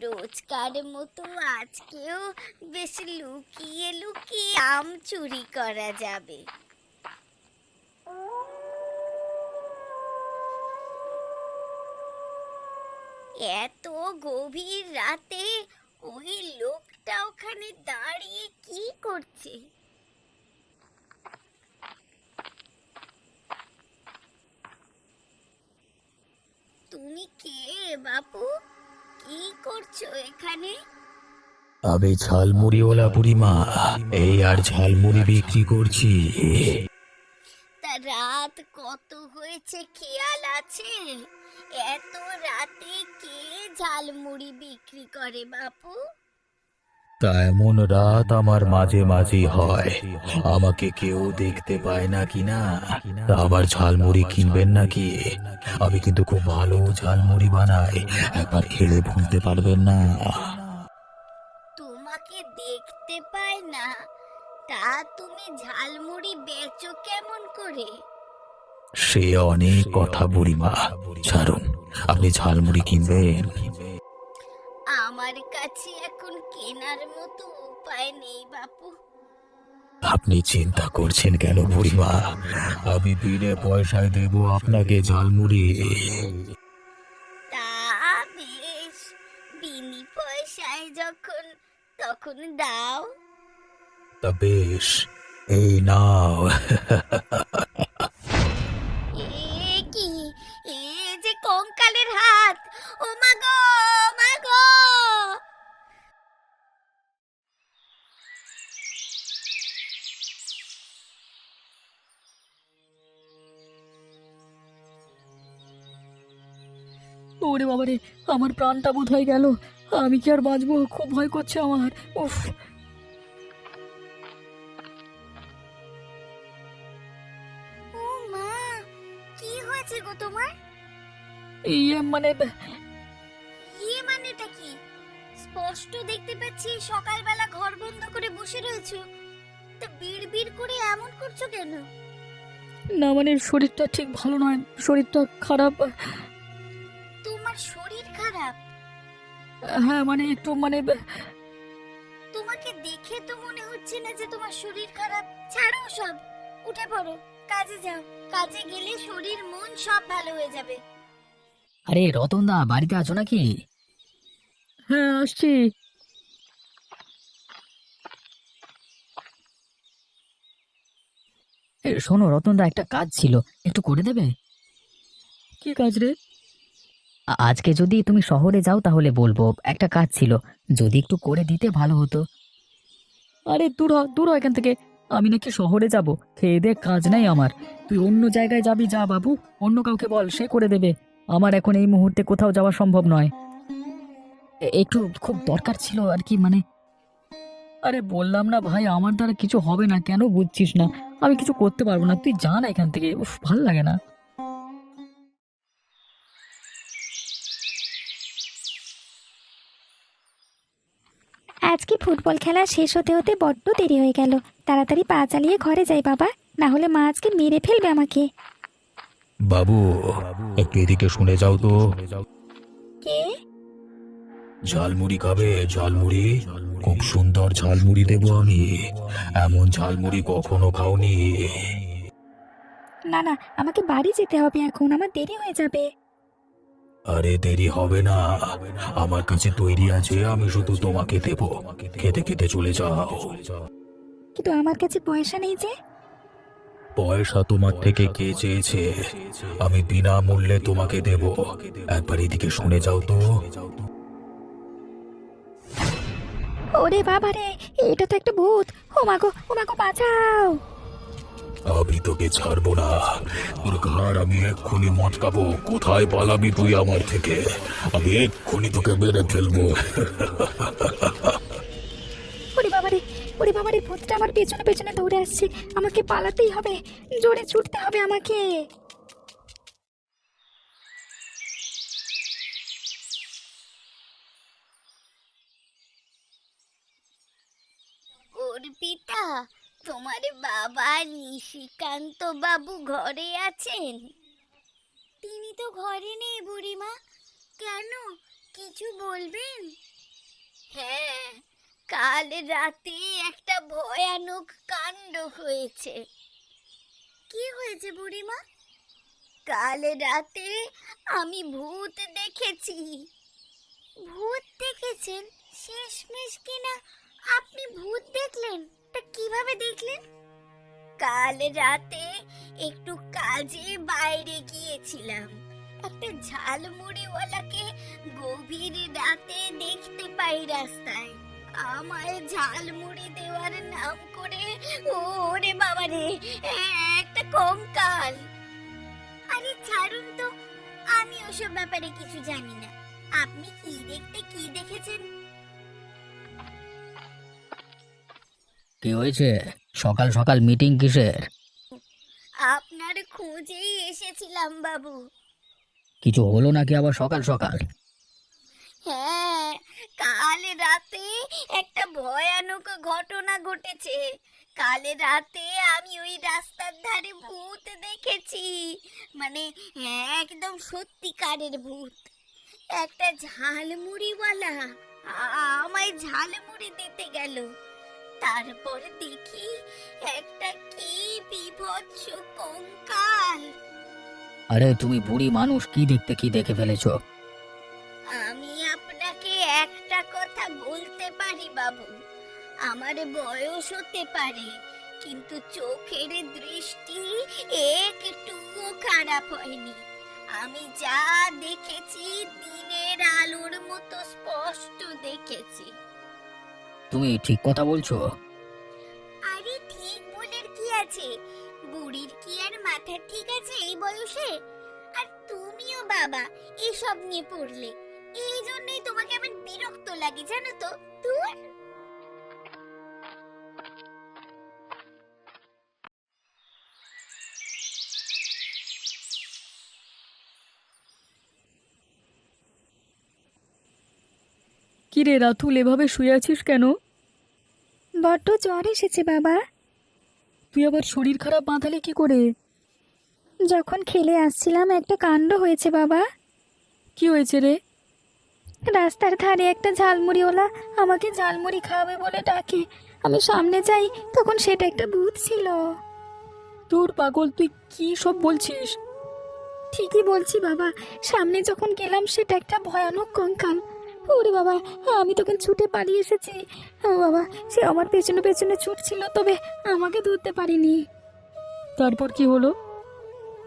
রোজকার মতো আজকেও বেশ লুকিয়ে লুকিয়ে আম চুরি করা যাবে। এত গভীর রাতে ওই লোকটা ওখানে দাঁড়িয়ে কি করছে? তুমি কে বাপু? কি করছো এখানে? আমি ঝালমুড়িওয়ালা বুড়িমা, এই আর ঝালমুড়ি বিক্রি করছি। তা রাত কত হয়েছে খেয়াল আছে? এত রাতে কে ঝালমুড়ি বিক্রি করে বাপু? তা এমন রাত আমার মাঝে মাঝেই হয়, আমাকে কেউ দেখতে পায় না কিনা। তা আবার ঝালমুড়ি কিনবেন নাকি? আমি কিন্তু খুব ভালো ঝালমুড়ি বানাই, একবার খেলে ভুলতে পারবেন না। তোমাকে দেখতে পায় না? তা তুমি ঝালমুড়ি বেচো কেমন করে? সে অনেক কথা বুড়িমা, ছাড়ুন। আপনি ঝালমুড়ি কিনবেন? আমার কাছে এখন কেনার মতো উপায় নেই বাপু। আপনি চিন্তা করছেন কেন বুড়িমা? আমি বিনে পয়সায় দেব আপনাকে ঝালমুড়ি। তা বেশ, বিনি পয়সায় যখন তখন দাও। তা বেশ, এই নাও। এ কি? এ যে কঙ্কালের হাত! ও মা গো, মা গো! ওরে বাবারে, আমার প্রাণটা বোধ হয়ে গেল। আমি কি আর বাঁচবো? খুব ভয় করছে আমার। উফ! ও মা, কি হয়েছে গো তোমার? মানে ইয়ে মানেটা কি? স্পষ্ট দেখতে পাচ্ছি সকালবেলা ঘর বন্ধ করে বসে রয়েছো। তা বিড়বিড় করে এমন করছো কেন? না, মানে শরীরটা ঠিক ভালো নয়, শরীরটা খারাপ। তোমার শরীর খারাপ? হ্যাঁ, মানে একটু তোমাকে দেখে তো মনে হচ্ছে না যে তোমার শরীর খারাপ। ছাড়ো সব, উঠে পড়ো, কাজে যাও। কাজে গেলে শরীর মন সব ভালো হয়ে যাবে। আরে রতনদা, বাড়িতে আছো নাকি? হ্যাঁ, আসছি। শোনো রতনদা, একটা কাজ ছিল, একটু করে দেবে? কি কাজ রে? আজকে যদি তুমি শহরে যাও তাহলে বলবো, একটা কাজ ছিল, যদি একটু করে দিতে ভালো হতো। আরে দূর হ, দূর হ এখান থেকে। আমি নাকি শহরে যাব? খেয়ে দে কাজ নাই আমার। তুই অন্য জায়গায় যাবি, যা বাবু। অন্য কাউকে বল, সে করে দেবে। আমার এখন এই মুহূর্তে কোথাও যাওয়া সম্ভব নয়। একটু খুব দরকার ছিল আর কি, মানে। আরে বললাম না ভাই, আমার দ্বারা কিছু হবে না, কেন বুঝছিস না? আমি কিছু করতে পারবো না, তুই যা না এখান থেকে। উফ, ভাল লাগে না। আজকে ফুটবল খেলা শেষ হতে হতে বড্ড দেরি হয়ে গেল। তাড়াতাড়ি পা চালিয়ে ঘরে যাই বাবা, না হলে মা আজকে মেরে ফেলবে আমাকে। বাবু, একটু এদিকে শুনে যাও তো। কে? ঝালমুড়ি খাবে? ঝালমুড়ি, খুব সুন্দর ঝালমুড়ি দেবো আমি। এমন ঝালমুড়ি কখনো খাওনি। না না, আমাকে বাড়ি যেতে হবে এখন, আমার দেরি হয়ে যাবে। আরে দেরি হবে না, আমার কাছে তৈরি আছে, আমি শুধু তোমাকে দেব, খেতে খেতে চলে যাও। কিন্তু আমার কাছে পয়সা নেই যে। পয়সা তোমার থেকে কে চেয়েছে? আমি বিনামূল্যে তোমাকে দেব, একবার এদিকে শুনে যাও তো। ওরে বাবা রে, এটা তো একটা ভূত! ও মা গো, ও মা গো, বাঁচাও! আমি তোকে ছাড়বো না, তোর ঘাড় আমি এক্ষুনি মটকাবো। কোথায় পালাবি তুই আমার থেকে? আমি এক্ষুনি তোকে মেরে ফেলবো। ওরে বাবা রে, ওরে বাবা রে, ভূতটা আমার পেছনে পেছনে দৌড়ে আসছে। আমাকে পালাতেই হবে, জোরে ছুটতে হবে আমাকে। অর্পিতা, তোমার বাবা নিশিকান্ত বাবু ঘরে আছেন? তিনি তো ঘরে নেই বুড়িমা। কেন? কিছু বলবেন? হ্যাঁ, কাল রাতে একটা ভয়ানক কাণ্ড হয়েছে। কি হয়েছে বুড়িমা? কাল রাতে আমি ভূত দেখেছি। ভূত দেখেছেন? শেষমেশ কিনা আপনি ভূত দেখলেন? তা কিভাবে দেখলেন? কাল রাতে একটু কাজে বাইরে গিয়েছিলাম। একটা ঝালমুড়িওয়ালাকে গভীর রাতে দেখতে পাই রাস্তায়। আমায় ঝালমুড়ি দেওয়ার নাম করে ওরে বাবা রে, একটা কঙ্কাল। আরে ছাড়ুন তো, আমি ওসব ব্যাপারে কিছু জানি না। আপনি কি দেখেছেন? কি হয়েছে? সকাল সকাল মিটিং কিসের? আপনার খোঁজেই এসেছিলাম বাবু। কিছু হলো নাকি আবার সকাল সকাল? হ্যাঁ, কাল রাতে একটা ভয়ানক ঘটনা ঘটেছে। কাল রাতে আমি ওই রাস্তার ধারে ভূত দেখেছি, মানে একদম সত্যিকারের ভূত। একটা ঝালমুড়িওয়ালা আমায় ঝালমুড়ি দিতে গেল। তারপর দেখি একটা কি বিভৎস কঙ্কাল। আরে তুমি বুড়ি মানুষ, কি দেখে ফেলেছো? আমি আপনাকে একটা কথা বলতে পারি বাবু, আমার বয়স হতে পারে, কিন্তু চোখের দৃষ্টি একটুও খারাপ হয়নি। আমি যা দেখেছি দিনের আলোর মতো স্পষ্ট দেখেছি। তুমি ঠিক কথা বলছো? আরে ঠিক বলার কি আছে? বুড়ির কি আর মাথা ঠিক আছে এই বয়সে? আর তুমিও বাবা এসব নিয়ে পড়লে, এই জন্যই তোমাকে আমার বিরক্ত লাগে, জানো তো। দূর। কি রে রাতুল, এভাবে শুয়ে আছিস কেন? বড্ড জ্বর এসেছে বাবা। তুই আবার শরীর খারাপ বাঁধালে কি করে? যখন খেলে আসছিলাম একটা কাণ্ড হয়েছে বাবা। কি হয়েছে রে? রাস্তার ধারে একটা ঝালমুড়িওয়ালা আমাকে ঝালমুড়ি খাওয়াবে বলে ডাকে। আমি সামনে যাই, তখন সেটা একটা ভূত ছিল। তোর পাগল, তুই কি সব বলছিস? ঠিকই বলছি বাবা, সামনে যখন গেলাম সেটা একটা ভয়ানক কঙ্কাল। ওরে বাবা, আমি তখন ছুটে পালিয়ে এসেছি। ও বাবা, সে আমার পেছনে পেছনে ছুটছিল, তবে আমাকে ধরতে পারিনি। তারপর কি হলো?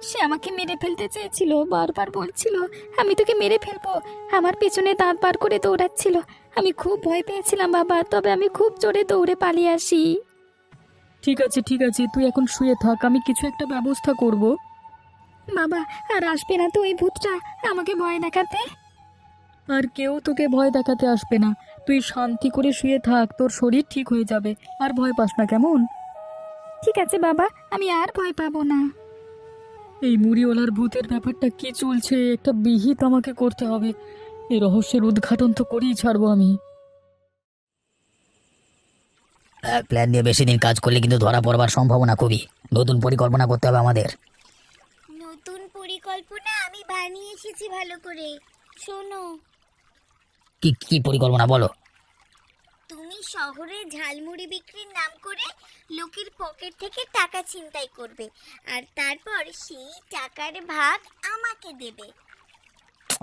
সে আমাকে মেরে ফেলতে চেয়েছিল, বারবার বলছিল আমি তোকে মেরে ফেলবো। আমার পেছনে দাঁত বার করে দৌড়াচ্ছিল। আমি খুব ভয় পেয়েছিলাম বাবা, তবে আমি খুব জোরে দৌড়ে পালিয়ে আসি। ঠিক আছে ঠিক আছে, তুই এখন শুয়ে থাক, আমি কিছু একটা ব্যবস্থা করব। বাবা, আর আসবে না তো ওই ভূতটা আমাকে ভয় দেখাতে? আর কেউ তোকে ভয় দেখাতে আসবে না। তুই শান্তি করে শুয়ে থাক, তোর শরীর ঠিক হয়ে যাবে। আর ভয় পাস না, কেমন? ঠিক আছে বাবা, আমি আর ভয় পাবো না। এই মুড়িওয়ালার ভূতের ব্যাপারটা কি চলছে, একটা বিহিত আমাকে করতে হবে। এই রহস্যের উদ্ঘাটন তো করেই ছাড়বো আমি। এক প্ল্যান নিয়ে বেশি দিন কাজ করলে কিন্তু ধরা পড়বার সম্ভাবনা খুবই। নতুন পরিকল্পনা করতে হবে আমাদের। নতুন পরিকল্পনা আমি বানিয়ে এসেছি ভালো করে, শোনো। কি কি পরিকল্পনা বলো? তুমি শহরে ঝালমুড়ি বিক্রির নাম করে লোকের পকেট থেকে টাকা ছিনতাই করবে, আর তারপর সেই টাকার ভাগ আমাকে দেবে।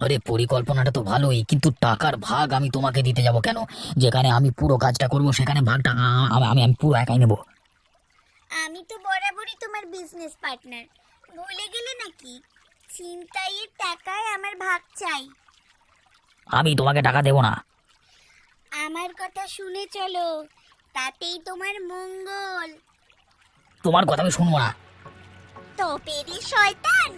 আরে পরিকল্পনাটা তো ভালোই, কিন্তু টাকার ভাগ আমি তোমাকে দিতে যাব কেন? যেখানে আমি পুরো কাজটা করব সেখানে ভাগটা আমি আমি পুরো একাই নেব। আমি তো বরাবরই তোমার বিজনেস পার্টনার, ভুলে গেলে নাকি? ছিনতাইয়ের টাকায় আমার ভাগ চাই। আমি তোমাকে টাকা দেবো না। আমার কথা শুনে চলো, তাতেই তোমার মঙ্গল। তোমার কথা আমি শুনবো না। তো পেরে শয়তান,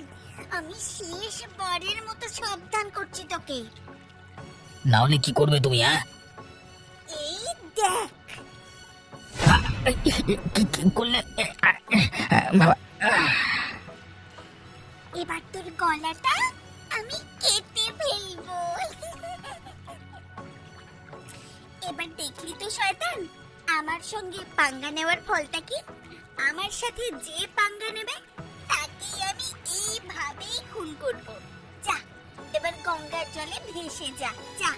আমি শেষ বারের মতো সাবধান করছি তোকে। না হলে কি করবে তুমি? হ্যাঁ, এই দেখ। কি করলে বাবা? এবার তোর গলাটা আমি কেটে ফেলবো। এবার দেখলি তো শয়তান, আমার সঙ্গে পাঙ্গা নেওয়ার ফলটা কি? আমার সাথে যে পাঙ্গা নেবে তাকেই আমি এইভাবেই খুন করব। যা, এবার এবার গঙ্গার জলে ভেসে যা যা।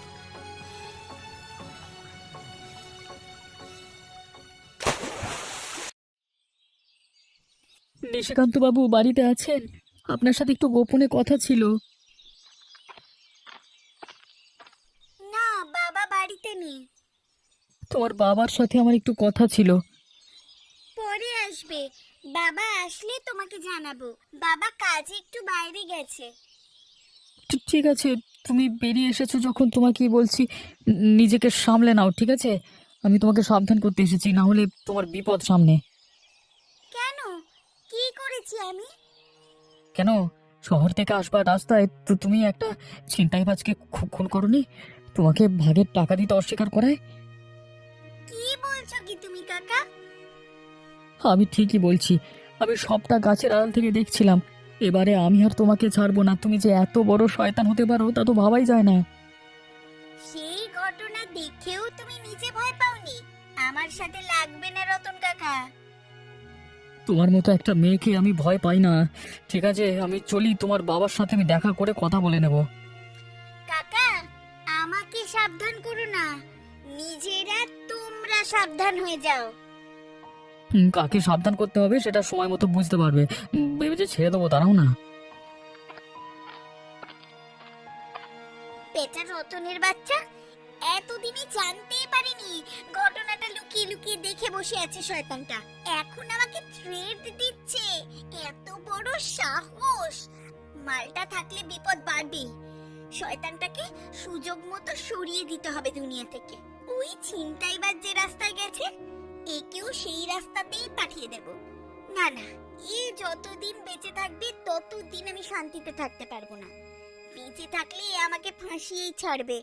নিশিকান্ত বাবু বাড়িতে আছেন? আপনার সাথে একটু গোপনে কথা ছিল। না, বাবা বাড়িতে নেই। তোমার বাবার সাথে আমার একটু কথা ছিল। পরে আসবে, বাবা আসলে তোমাকে জানাবো। বাবা কাজে একটু বাইরে গেছে। ঠিক আছে, তুমি বেরিয়ে এসেছো যখন তোমাকে বলছি নিজেকে সামলে নাও, ঠিক আছে? আমি তোমাকে সাবধান করতে এসেছি, না হলে তোমার বিপদ সামনে। কেন, কি করেছি আমি? কেন, শহর থেকে আসবার রাস্তায় তো তুমি একটা ছিনতাইবাজকে খুন করনি? তোমাকে ভাগের টাকা দিতে অস্বীকার করায়? কি বলছো কি তুমি কাকা? আমি ঠিকই বলছি, আমি সবটা গাছের আড়াল থেকে দেখছিলাম। এবারে আমি আর তোমাকে ছাড়বো না। তুমি যে এত বড় শয়তান হতে পারো তা তো ভাবাই যায় না। সেই ঘটনা দেখেও তুমি নিজে ভয় পাওনি? আমার সাথে লাগবে না রতন কাকা। তোমার মতো একটা মেয়েকে আমি ভয় পাই না। ঠিক আছে, আমি চলি, তোমার বাবার সাথে আমি দেখা করে কথা বলে নেব। কাকা, আমাকে সাবধান করো না, নিজেরা তোমরা সাবধান হয়ে যাও। কাকে সাবধান করতে হবে সেটা সময় মতো বুঝতে পারবে। ভেবেছে ছেড়ে দেবো, দাঁড়াও না। বেটা রতনের বাচ্চা, এতদিনে জানতেই পারিনি ঘটনাটা লুকিয়ে লুকিয়ে দেখে বসে আছে শয়তানটা। এখন আমাকে থ্রেট দিচ্ছে, এত বড় সাহস! মালটা থাকলে বিপদ বাড়বে। শয়তানটাকে সুযোগ মতো সরিয়ে দিতে হবে দুনিয়া থেকে। ওই ছিনতাইবাজ যে রাস্তায় গেছে, একেও সেই রাস্তাতেই পাঠিয়ে দেব। না না, এ যতদিন বেঁচে থাকবে ততদিন আমি শান্তিতে থাকতে পারবো না। বেঁচে থাকলে এ আমাকে ফাঁসিয়েই ছাড়বে।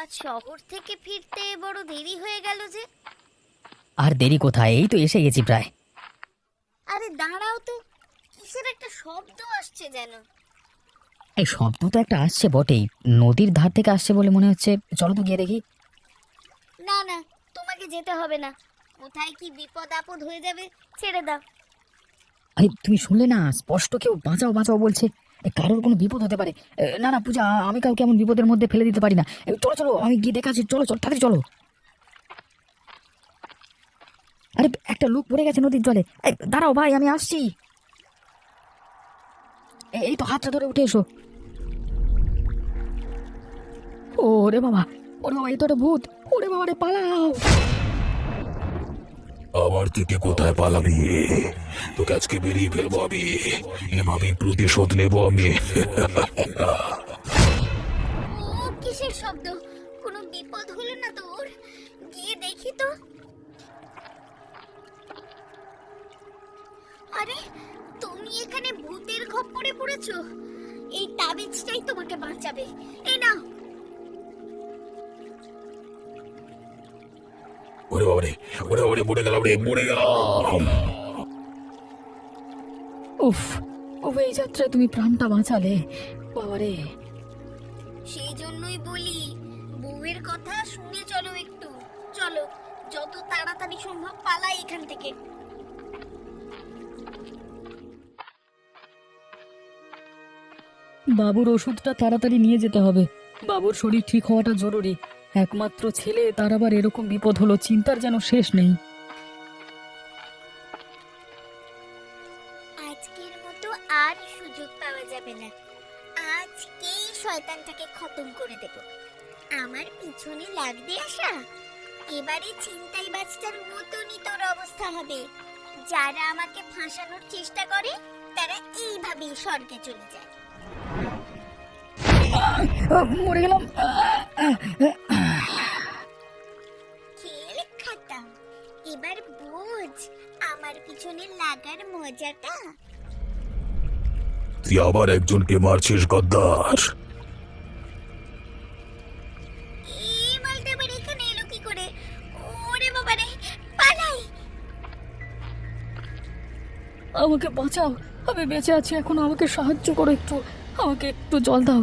আজ শহর থেকে ফিরতে বড় দেরি হয়ে গেল যে। আর দেরি কোথায়, এই তো এসে গেছি প্রায়। আরে দাঁড়াও তো, কিসের একটা শব্দ আসছে যেন। এই শব্দ তো একটা আসছে বটেই, নদীর ধার থেকে আসছে বলে মনে হচ্ছে। চলো তো গিয়ে দেখি। না না, তোমাকে যেতে হবে না। কোথায় কি বিপদ আপদ হয়ে যাবে, ছেড়ে দাও। আরে তুমি শুনলে না, স্পষ্ট কেউ বাঁচাও বাঁচাও বলছে। কারোর কোনো বিপদ হতে পারে। না না পূজা, আমি কাউকে এমন বিপদের মধ্যে ফেলে দিতে পারি না। চলো চলো, আমি গিয়ে দেখাচ্ছি। চলো চলো, তাড়াতাড়ি চলো। আরে একটা লোক পড়ে গেছে নদীর জলে। দাঁড়াও ভাই, আমি আসছি। এই তো, হাতটা ধরে উঠে এসো। ওরে বাবা, ওরে বাবা, এই তো একটা ভূত। ওরে বাবা রে, পালাও। আমার থেকে কোথায় পালাবি? তোকে আজকে বেরিয়ে ফেলবো আমি। এভাবে প্রতিশোধ নেবো আমি। ও কিসের শব্দ? কোনো বিপদ হলো না তো ওর? গিয়ে দেখি তো। আরে, তুমি এখানে ভূতের খপ্পরে পড়েছো? এই তাবিজটাই তোমাকে বাঁচাবে। এই নাও। ওরে বাবারে, ওরে বাবারে, মরে গেলাম রে, মরে গেলাম। উফ উফ, এই যাত্রায় তুমি প্রাণটা বাঁচালে বাবারে। সেই জন্যই বলি, বউয়ের কথা শুনে চলো একটু। চলো, যত তাড়াতাড়ি সম্ভব পালাই এখান থেকে। বাবুর ওষুধটা তাড়াতাড়ি নিয়ে যেতে হবে। বাবুর শরীর ঠিক হওয়াটা জরুরি। একমাত্র ছেলে, তার আবার এরকম বিপদ হলো, চিন্তার যেন শেষ নেই। আজকের মতো আর সুযোগ পাওয়া যাবে না। আজকেই শয়তানটাকে খতম করে দেব। আমার পিছনে লাগবে আশা, এবারে ছিনতাইবাজটার মতনই তোর অবস্থা হবে। যারা আমাকে ফাঁসানোর চেষ্টা করে তারা এইভাবেই স্বর্গে চলে যায়। মরে গেলাম। খেল খাতাম, এবার বোঝ আমার পিছনে লাগার মজাটা। তুই আবার একজনকে মারছিস গদ্দার। এই মালটা আবার এখানে এলো কি করে? ওরে বাবা রে, পালাই। আমাকে বাঁচাও, আমি বেঁচে আছি এখন, আমাকে সাহায্য করো একটু। আমাকে একটু জল দাও,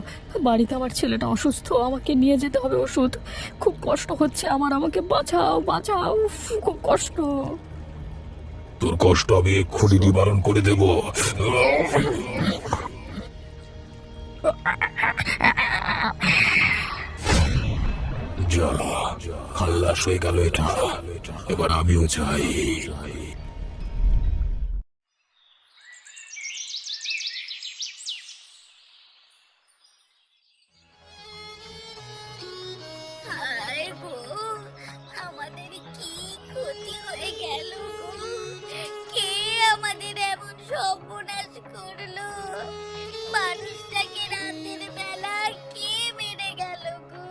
বাড়িতে আমার ছেলেটা অসুস্থ, আমাকে নিয়ে যেতে হবে ওষুধ। খুব কষ্ট হচ্ছে আমার, আমাকে বাঁচাও বাঁচাও, উফ, খুব কষ্ট। তোর কষ্ট আমি এক্ষুনি নিবারণ করে দেব। যা, খাল্লাস হয়ে গেল এটা। এবার আমিও যাই। হায় গো, আমাদের কি ক্ষতি হয়ে গেল গো? কে আমাদের এমন সর্বনাশ করলো? মানুষটাকে রাতের বেলা কে মেরে গেল গো?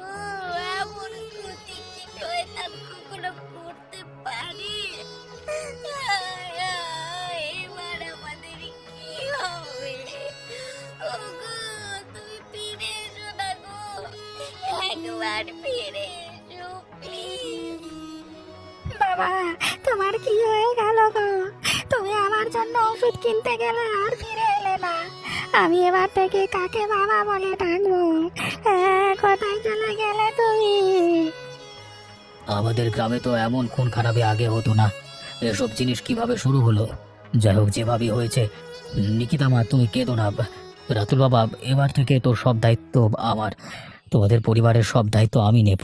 এমন ক্ষতি কি শয়তান কখনো করতে পারে? হায় হায়, এবার আমাদের কি হবে? ওগো, তুমি ফিরে এসো না গো, একবার ফিরে এসো প্লিজ। বাবা, তোমার কি হয়ে গেল গো? তুমি আমার জন্য ওষুধ কিনতে গেলে আর ফিরে এলে না। আমি এবার থেকে কাকে বাবা বলে ডাকবো? কোথায় চলে গেলে তুমি? আমাদের গ্রামে তো এমন খুন খারাপি আগে হতো না। এসব জিনিস কিভাবে শুরু হলো? যাই হোক, যেভাবেই হয়েছে, নিকিতা মা তুমি কেঁদো না। রাতুল বাবা, এবার থেকে তোর সব দায়িত্ব আমার। তোমাদের পরিবারের সব দায়িত্ব আমি নেব।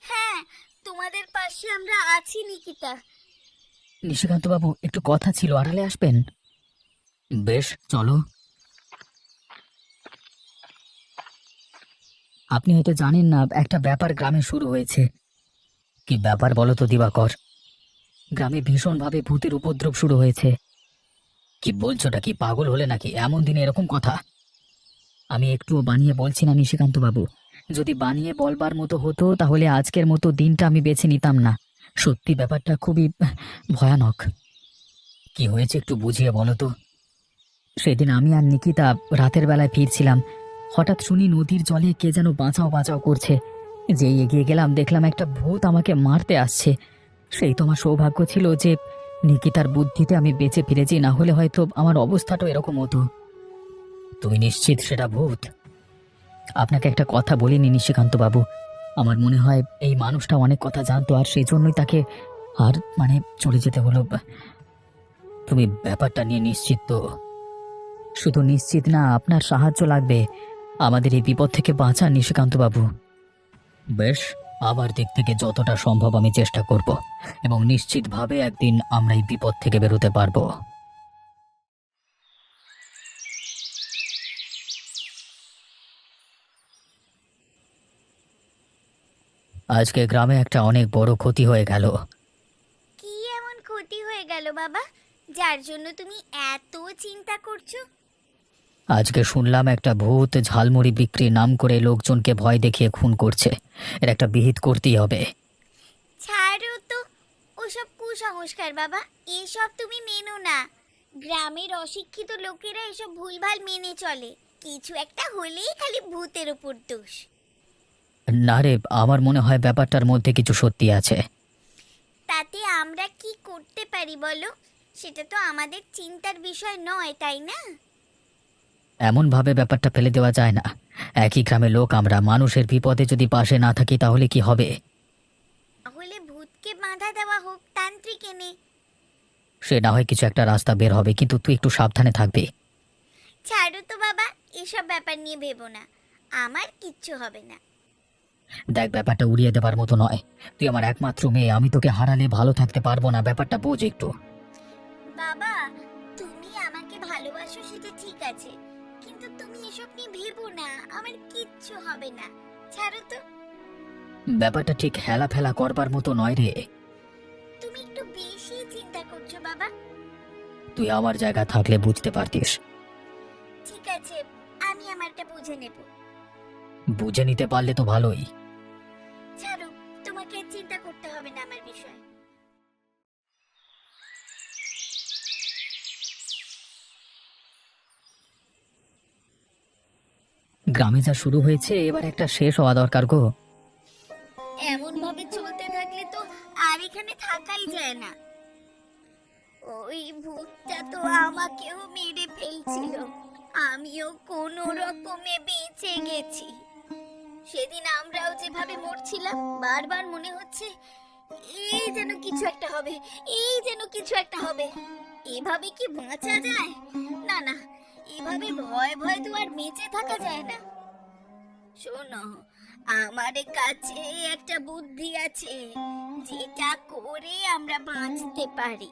হ্যাঁ, তোমাদের পাশে আমরা আছি নিকিতা। নিশিকান্ত বাবু, একটু কথা ছিল, আড়ালে আসবেন? বেশ, চলো। আপনি হয়তো জানেন না, একটা ব্যাপার গ্রামে শুরু হয়েছে। কি ব্যাপার বলো তো দিবাকর? গ্রামে ভীষণভাবে ভূতের উপদ্রব শুরু হয়েছে। কি বলছোটা? কি পাগল হলে নাকি? এমন দিনে এরকম কথা? আমি একটুও বানিয়ে বলছি না নিশিকান্ত বাবু। যদি বানিয়ে বলবার মতো হতো তাহলে আজকের মতো দিনটা আমি বেছে নিতাম না। সত্যি ব্যাপারটা খুবই ভয়ানক। কি হয়েছে একটু বুঝিয়ে বলো তো। সেদিন আমি আর নিকিতা রাতের বেলায় ফিরছিলাম। হঠাৎ শুনি নদীর জলে কে যেন বাঁচাও বাঁচাও করছে। যেই এগিয়ে গেলাম দেখলাম একটা ভূত আমাকে মারতে আসছে। সেই তো আমার সৌভাগ্য ছিল যে নিকিতার বুদ্ধিতে আমি বেঁচে ফিরেছি, না হলে হয়তো আমার অবস্থাটাও এরকম হতো। তুমি নিশ্চিত সেটা ভূত? আপনাকে একটা কথা বলিনি নিশিকান্ত বাবু, আমার মনে হয় এই মানুষটা অনেক কথা জানতো আর সেই জন্যই তাকে আর চলে যেতে হলো। তুমি ব্যাপারটা নিয়ে নিশ্চিত তো? শুধু নিশ্চিত না, আপনার সাহায্য লাগবে আমাদের এই বিপদ থেকে বাঁচান নিশিকান্ত বাবু। বেশ, আমার দিক থেকে যতটা সম্ভব আমি চেষ্টা করব এবং নিশ্চিতভাবে একদিন আমরা এই বিপদ থেকে বেরোতে পারবো। আজকে গ্রামে একটা অনেক বড় ক্ষতি হয়ে গেল। কি এমন ক্ষতি হয়ে গেল বাবা, যার জন্য তুমি এত চিন্তা করছো? আজকে শুনলাম একটা ভূত ঝালমুড়ি বিক্রির নাম করে লোকজনকে ভয় দেখিয়ে খুন করছে। এর একটা বিহিত করতেই হবে। ছাড়ো তো, ওসব কুসংস্কার বাবা, এসব তুমি মেনো না। গ্রামের অশিক্ষিত লোকেরা এসব ভুলভাল মেনে চলে। কিছু একটা হলেই খালি ভূতের উপর দোষ। না রে, আমার মনে হয় ব্যাপারটার মধ্যে কিছু সত্যি আছে। তাতে আমরা কি করতে পারি বলো? সেটা তো আমাদের চিন্তার বিষয় নয়, তাই না? এমনভাবে ব্যাপারটা ফেলে দেওয়া যায় না। একই গ্রামের লোক আমরা, মানুষের বিপদে যদি পাশে না থাকি তাহলে কি হবে? তাহলে ভূতকে বাধা দেওয়া হোক তান্ত্রিক এনে। সে না হয় কিছু একটা রাস্তা বের হবে, কিন্তু তুই একটু সাবধানে থাকবি। ছাড়ো তো বাবা, এসব ব্যাপার নিয়ে ভেবো না, আমার কিচ্ছু হবে না। দেখ, ব্যাপারটা উড়িয়ে দেবার মতো নয়। তুই আমার একমাত্র মেয়ে, আমি তোকে হারালে ভালো থাকতে পারবো না। ব্যাপারটা বোঝ একটু। বাবা, তুমি আমাকে ভালোবাসো সেটা ঠিক আছে, কিন্তু তুমি এসব নিয়ে ভেবো না, আমার কিচ্ছু হবে না। ছাড়ো তো। ব্যাপারটা ঠিক হেলা ফেলা করবার মতো নয় রে। তুমি একটু বেশি চিন্তা করছো বাবা। তুই আমার জায়গা থাকলে বুঝতে পারতিস। ঠিক আছে, আমি আমারটা বুঝে নেব। বুঝে নিতে পারলে তো ভালোই। ছাড়ো, তোমাকে আর চিন্তা করতে হবে না আমার বিষয়ে। গ্রামে যা শুরু হয়েছে এবার একটা শেষ হওয়া দরকার গো। এমন ভাবে চলতে থাকলে তো আর এখানে থাকাই যায় না। ওই ভূতটা তো আমাকেও মেরে ফেলছিল, আমিও কোনো রকমে বেঁচে গেছি। সেদিন আমরাও যেভাবে মরছিলাম, বারবার মনে হচ্ছে এই যেন কিছু একটা হবে, এই যেন কিছু একটা হবে। এভাবে কি বাঁচা যায়? না না, এভাবে ভয় ভয় তো আর বেঁচে থাকা যায় না। শোনো, আমার কাছে একটা বুদ্ধি আছে, যেটা করে আমরা বাঁচতে পারি।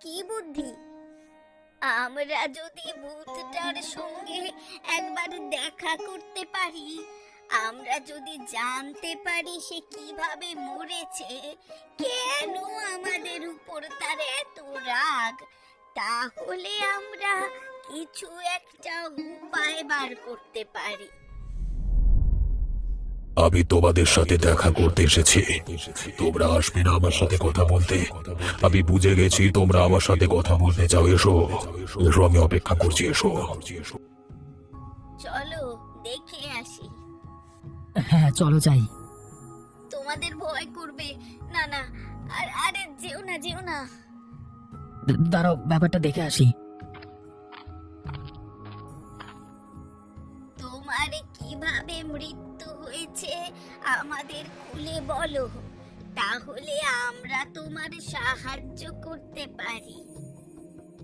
কি বুদ্ধি? আমরা যদি ভূতটার সঙ্গে একবার দেখা করতে পারি, আমরা যদি জানতে পারি সে কিভাবে মরেছে, কেন আমাদের উপর তার এত রাগ, তাহলে আমরা কিছু একটা উপায় বার করতে পারি। আমি তোমাদের সাথে দেখা করতে এসেছি। তোমরা আসবে না আমার সাথে কথা বলতে? আমি বুঝে গেছি তোমরা আমার সাথে কথা বলতে চাও। এসো এসো, আমি অপেক্ষা করছি, এসো। চলো দেখে আসি। হ্যাঁ চলো যাই। তোমাদের ভয় করবে। না না, আরে যেও না, যেও না। দাঁড়াও, ব্যাপারটা দেখে আসি। তোমার কিভাবে মৃত্যু হয়েছে আমাদের খুলে বলো, তাহলে আমরা তোমার সাহায্য করতে পারি।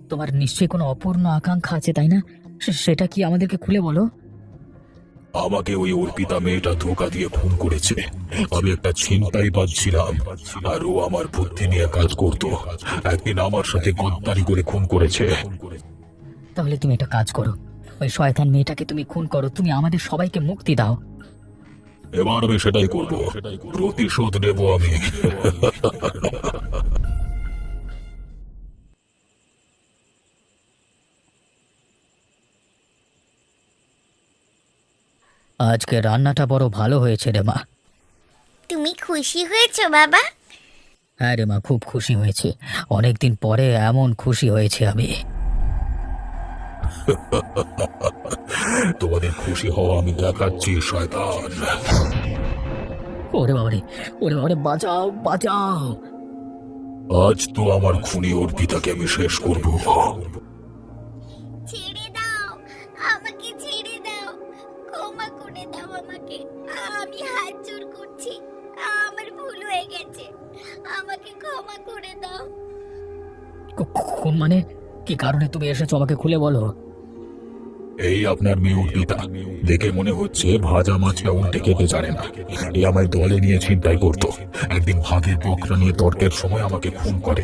তোমার নিশ্চয়ই কোনো অপূর্ণ আকাঙ্ক্ষা আছে, তাই না? সেটা কি আমাদেরকে খুলে বলো। আমাকে ওই অর্পিতা মেয়েটা ধোঁকা দিয়ে খুন করেছে। আমি একটা ছিনতাইবাজ ছিলাম, আর ও আমার বুদ্ধি নিয়ে কাজ করত। একদিন আমার সাথে গদ্দারি করে খুন করেছে। তাহলে তুমি একটা কাজ করো, ওই শয়তান মেয়েটাকে তুমি খুন করো, তুমি আমাদের সবাইকে মুক্তি দাও। এবার আমি সেটাই করব, প্রতিশোধ নেব আমি। আজকে রান্নাটা বড় ভালো হয়েছে রে মা। তুমি খুশি হয়েছো বাবা? হ্যাঁ রে মা, খুব খুশি হয়েছে। অনেকদিন পরে এমন খুশি হয়েছে আমি। তোমাদের খুশি হওয়া আমি দেখাচ্ছি, শয়তান। ওরে বাবারে, ওরে বাবারে, বাঁচাও বাঁচাও। আজ তো আমার খুনি অর্পিতাকে আমি শেষ করব। ছেড়ে দাও, আমাকে ছেড়ে দাও, ক্ষমা করে দাও আমাকে। আমি হাত জোড় করছি, আমার ভুল হয়ে গেছে, আমাকে ক্ষমা করে দাও। কোন মানে, কি কারণে তুমি এসেছো আমাকে খুলে বলো। এই আপনার মেয়ে অর্পিতা, দেখে মনে হচ্ছে ভাজা মাছটা উল্টে খেতে জানে না। এই আমায় দলে নিয়ে ছিনতাই করতো। একদিন ভাগের বকরা নিয়ে তর্কের সময় আমাকে খুন করে।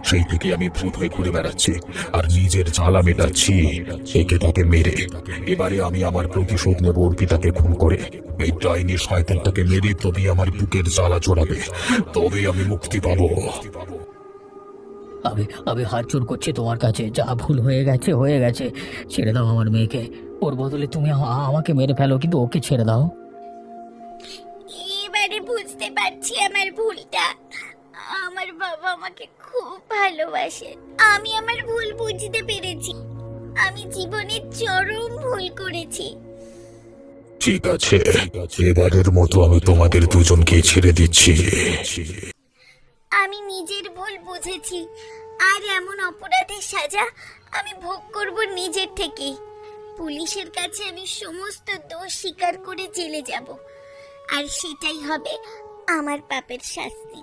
সেই থেকে আমি ভূত হয়ে ঘুরে বেড়াচ্ছি আর নিজের জ্বালা মেটাচ্ছি একে তাকে মেরে। এবারে আমি আমার প্রতিশোধ নেব অর্পিতাকে খুন করে। এই ডাইনি শয়তানটাকে মেরে তবেই আমার বুকের জ্বালা জোড়াবে, তবে আমি মুক্তি পাবো। আমি আমি হাত জোড় করছি তোমার কাছে, যা ভুল হয়ে গেছে হয়ে গেছে। ছেড়ে দাও আমার মেয়েকে, ওর বদলে তুমি আমাকে মেরে ফেলো, কিন্তু ওকে ছেড়ে দাও। এবারে বুঝতে পারছি আমার ভুলটা। আমার বাবা আমাকে খুব ভালোবাসে। আমি আমার ভুল বুঝতে পেরেছি। আমি জীবনে চরম ভুল করেছি। ঠিক আছে, এবারের মতো আমি তোমাদের দুজনকে ছেড়ে দিচ্ছি। আমি নিজের ভুল বুঝেছি, আর এমন অপরাধের সাজা আমি ভোগ করব নিজের থেকেই। পুলিশের কাছে আমি সমস্ত দোষ স্বীকার করে জেলে যাব, আর সেটাই হবে আমার পাপের শাস্তি।